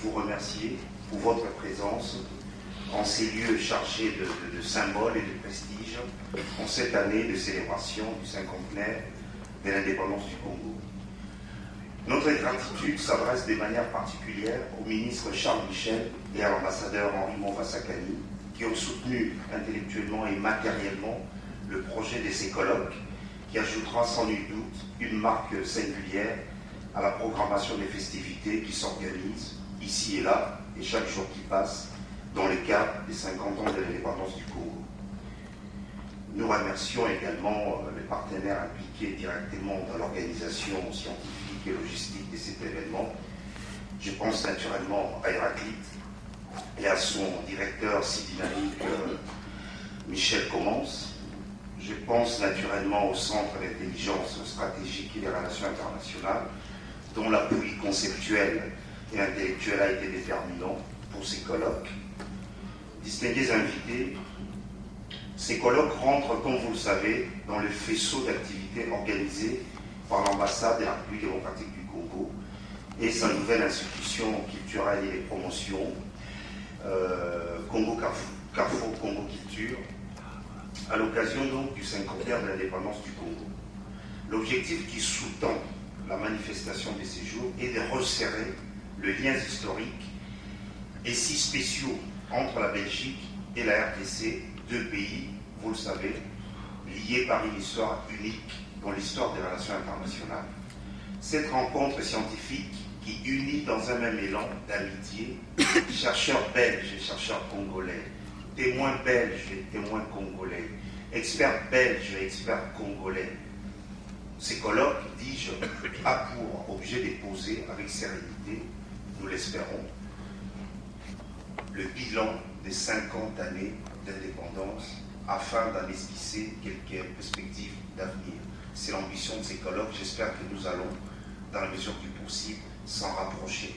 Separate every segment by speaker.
Speaker 1: vous remercier pour votre présence en ces lieux chargés de symboles et de prestige en cette année de célébration du cinquantenaire de l'indépendance du Congo. Notre gratitude s'adresse de manière particulière au ministre Charles Michel et à l'ambassadeur Henri Monvasakani qui ont soutenu intellectuellement et matériellement le projet de ces colloques qui ajoutera sans nul doute une marque singulière à la programmation des festivités qui s'organisent ici et là, et chaque jour qui passe, dans le cadre des 50 ans de l'indépendance du Congo. Nous remercions également les partenaires impliqués directement dans l'organisation scientifique et logistique de cet événement. Je pense naturellement à Héraclite et à son directeur si dynamique, Michel Commence. Je pense naturellement au Centre d'intelligence stratégique et des relations internationales, dont l'appui conceptuel et intellectuel a été déterminant pour ces colloques. Distingués invités, ces colloques rentrent, comme vous le savez, dans le faisceau d'activités organisées par l'ambassade de la République démocratique du Congo et sa nouvelle institution culturelle et de promotion, Congo Carrefour Congo Culture, à l'occasion donc du cinquantenaire de l'indépendance du Congo. L'objectif qui sous-tend la manifestation de ces jours est de resserrer le lien historique et si spéciaux entre la Belgique et la RDC, deux pays, vous le savez, liés par une histoire unique dans l'histoire des relations internationales. Cette rencontre scientifique qui unit dans un même élan d'amitié chercheurs belges et chercheurs congolais, témoins belges et témoins congolais, experts belges et experts congolais. Ces colloques, dis-je, a pour objet de poser avec sérénité, nous l'espérons, le bilan des 50 années d'indépendance afin d'en esquisser quelques perspectives d'avenir. C'est l'ambition de ces colloques. J'espère que nous allons, dans la mesure du possible, s'en rapprocher.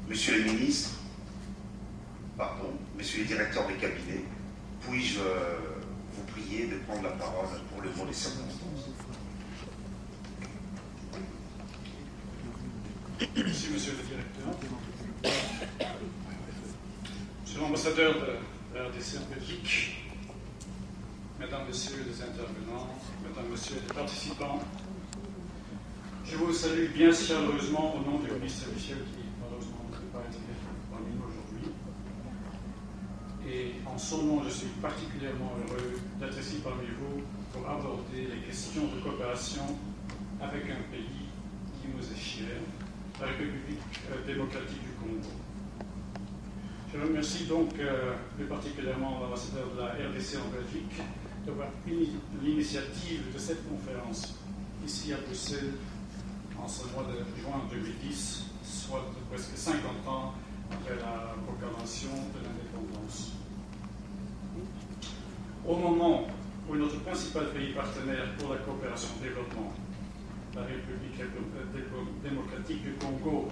Speaker 1: Monsieur le ministre, Monsieur le directeur de cabinet, puis-je vous prier de prendre la parole pour le mot des circonstances?
Speaker 2: Merci, monsieur le directeur. Monsieur l'ambassadeur de la RDC en Belgique, mesdames, messieurs les intervenants, mesdames, messieurs les participants, je vous salue bien chaleureusement au nom du ministre Michel qui malheureusement ne peut pas être parmi nous aujourd'hui. Et en son nom, je suis particulièrement heureux d'être ici parmi vous pour aborder les questions de coopération avec un pays qui nous est cher, la République démocratique du Congo. Je remercie donc plus particulièrement l'ambassadeur de la RDC en Belgique d'avoir pris l'initiative de cette conférence ici à Bruxelles en ce mois de juin 2010, soit presque 50 ans après la proclamation de l'indépendance. Au moment où notre principal pays partenaire pour la coopération et développement, la République démocratique du Congo,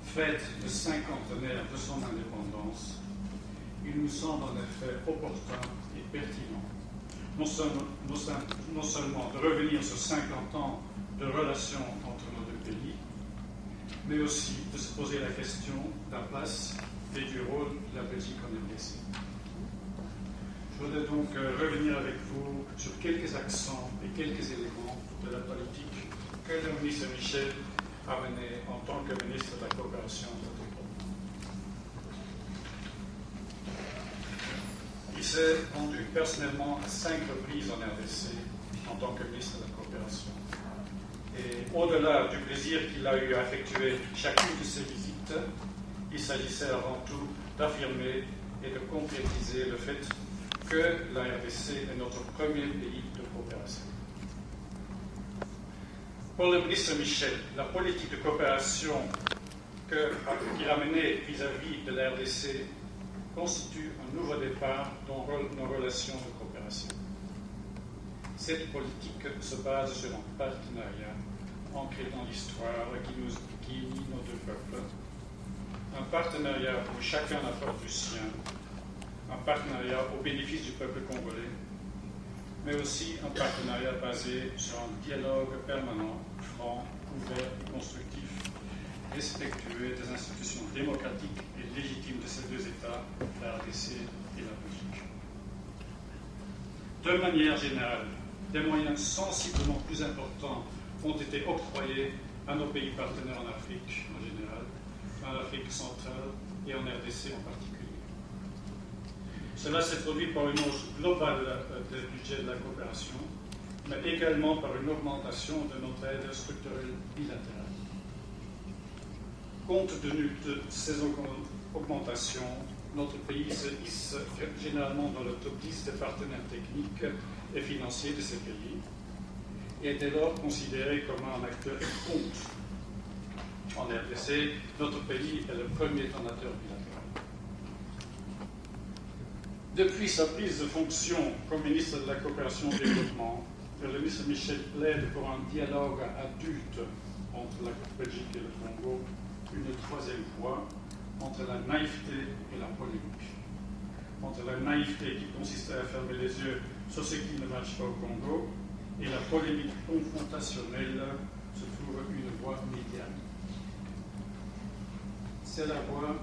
Speaker 2: fête le cinquantenaire de son indépendance, il nous semble en effet opportun et pertinent non seulement de revenir sur 50 ans de relations entre nos deux pays, mais aussi de se poser la question de la place et du rôle de la Belgique en RDC. Je voudrais donc revenir avec vous sur quelques accents et quelques éléments de la politique que le ministre Michel a menée en tant que ministre de la Coopération et du Développement. Il s'est rendu personnellement à 5 reprises en RDC en tant que ministre de la Coopération. Et au-delà du plaisir qu'il a eu à effectuer chacune de ces visites, il s'agissait avant tout d'affirmer et de concrétiser le fait que la RDC est notre premier pays de coopération. Pour le ministre Michel, la politique de coopération qu'il a menée vis-à-vis de la RDC constitue un nouveau départ dans nos relations de coopération. Cette politique se base sur un partenariat ancré dans l'histoire qui unit nos deux peuples, un partenariat où chacun apporte du sien, un partenariat au bénéfice du peuple congolais, mais aussi un partenariat basé sur un dialogue permanent, franc, ouvert et constructif, respectueux des institutions démocratiques et légitimes de ces deux États, la RDC et la Belgique. De manière générale, des moyens sensiblement plus importants ont été octroyés à nos pays partenaires en Afrique en général, en Afrique centrale et en RDC en particulier. Cela s'est produit par une hausse globale du budget de la coopération, mais également par une augmentation de notre aide structurelle bilatérale. Compte tenu de ces augmentations, notre pays se hisse généralement dans le top 10 des partenaires techniques et financiers de ces pays et est dès lors considéré comme un acteur qui compte. En RDC, notre pays est le premier donateur bilatéral. Depuis sa prise de fonction comme ministre de la Coopération et du Développement, le ministre Michel plaide pour un dialogue adulte entre la Belgique et le Congo, une troisième voie entre la naïveté et la polémique. Entre la naïveté qui consiste à fermer les yeux sur ce qui ne marche pas au Congo et la polémique confrontationnelle se trouve une voie médiane. C'est la voie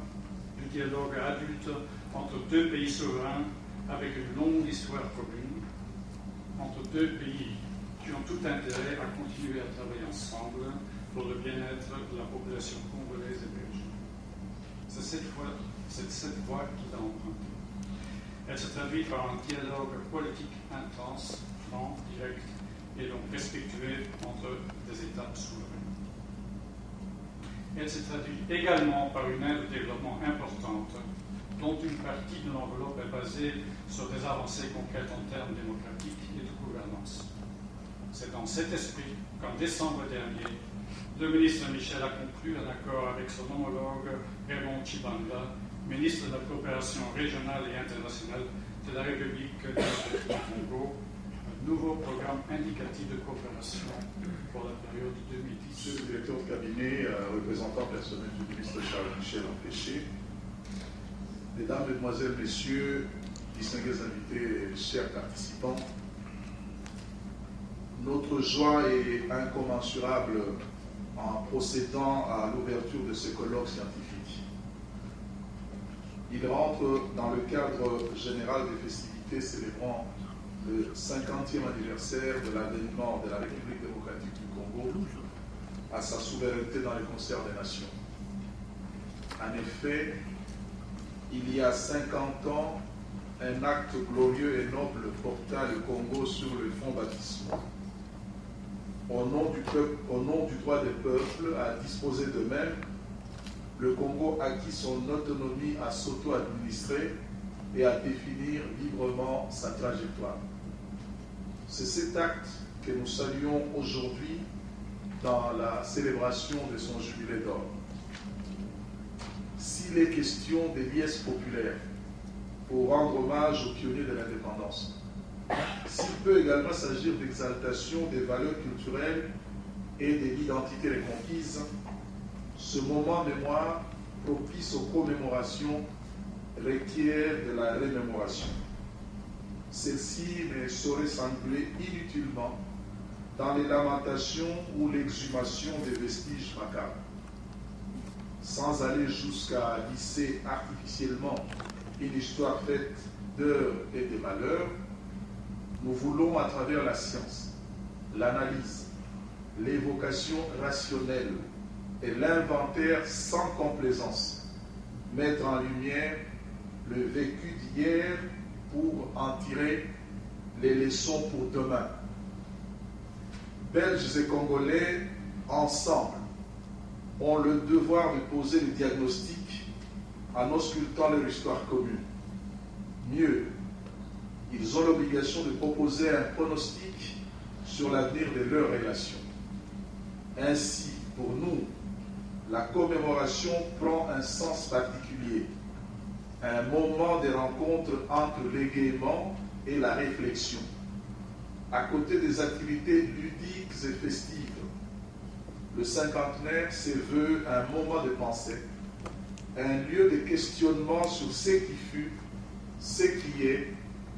Speaker 2: du dialogue adulte entre deux pays souverains avec une longue histoire commune, entre deux pays qui ont tout intérêt à continuer à travailler ensemble pour le bien-être de la population congolaise et belge. C'est cette voie qu'il a empruntée. Elle se traduit par un dialogue politique intense, franc, direct et donc respectueux entre des États souverains. Elle se traduit également par une aide au développement importante, dont une partie de l'enveloppe est basée sur des avancées concrètes en termes démocratiques et de gouvernance. C'est dans cet esprit qu'en décembre dernier, le ministre Michel a conclu un accord avec son homologue Raymond Tshibanda ministre de la coopération régionale et internationale de la République démocratique du Congo, un nouveau programme indicatif de coopération pour la période 2010.
Speaker 3: Monsieur le directeur de cabinet, représentant personnel du ministre Charles-Michel Empêché, Mesdames, Mesdemoiselles, Messieurs, distingués invités et chers participants, notre joie est incommensurable en procédant à l'ouverture de ce colloque scientifique. Il rentre dans le cadre général des festivités célébrant le 50e anniversaire de l'avènement de la République démocratique du Congo à sa souveraineté dans les concerts des nations. En effet, il y a 50 ans, un acte glorieux et noble porta le Congo sur le front baptismal. Au nom du droit des peuples à disposer d'eux-mêmes, le Congo acquit son autonomie à s'auto-administrer et à définir librement sa trajectoire. C'est cet acte que nous saluons aujourd'hui dans la célébration de son jubilé d'or. S'il est question des liesses populaires pour rendre hommage aux pionniers de l'indépendance, s'il peut également s'agir d'exaltation des valeurs culturelles et de l'identité reconquise, ce moment mémoire propice aux commémorations requiert de la remémoration. Celle-ci ne saurait s'engluer inutilement dans les lamentations ou l'exhumation des vestiges macabres. Sans aller jusqu'à lisser artificiellement une histoire faite d'heures et de malheurs, nous voulons, à travers la science, l'analyse, l'évocation rationnelle et l'inventaire sans complaisance, mettre en lumière le vécu d'hier pour en tirer les leçons pour demain. Belges et Congolais, ensemble, ont le devoir de poser le diagnostic en auscultant leur histoire commune. Mieux, ils ont l'obligation de proposer un pronostic sur l'avenir de leurs relations. Ainsi, pour nous, la commémoration prend un sens particulier, un moment de rencontre entre l'égaiement et la réflexion. À côté des activités ludiques et festives, le cinquantenaire se veut un moment de pensée, un lieu de questionnement sur ce qui fut, ce qui est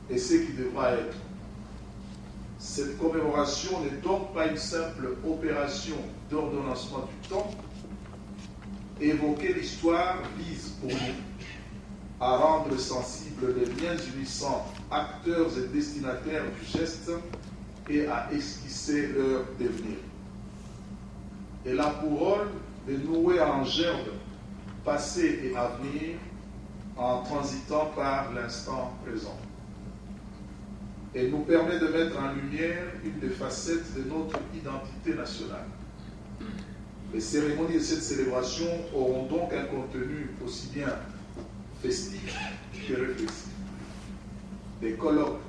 Speaker 3: et ce qui devra être. Cette commémoration n'est donc pas une simple opération d'ordonnancement du temps. Évoquer l'histoire vise pour nous à rendre sensibles les liens unissant acteurs et destinataires du geste et à esquisser leur devenir. Elle a pour rôle de nouer en gerbe passé et avenir en transitant par l'instant présent. Elle nous permet de mettre en lumière une des facettes de notre identité nationale. Les cérémonies de cette célébration auront donc un contenu aussi bien festif que réflexif. Des colloques,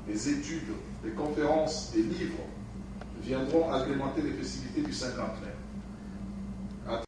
Speaker 3: des études, des conférences, des livres viendront agrémenter les festivités du cinquantenaire.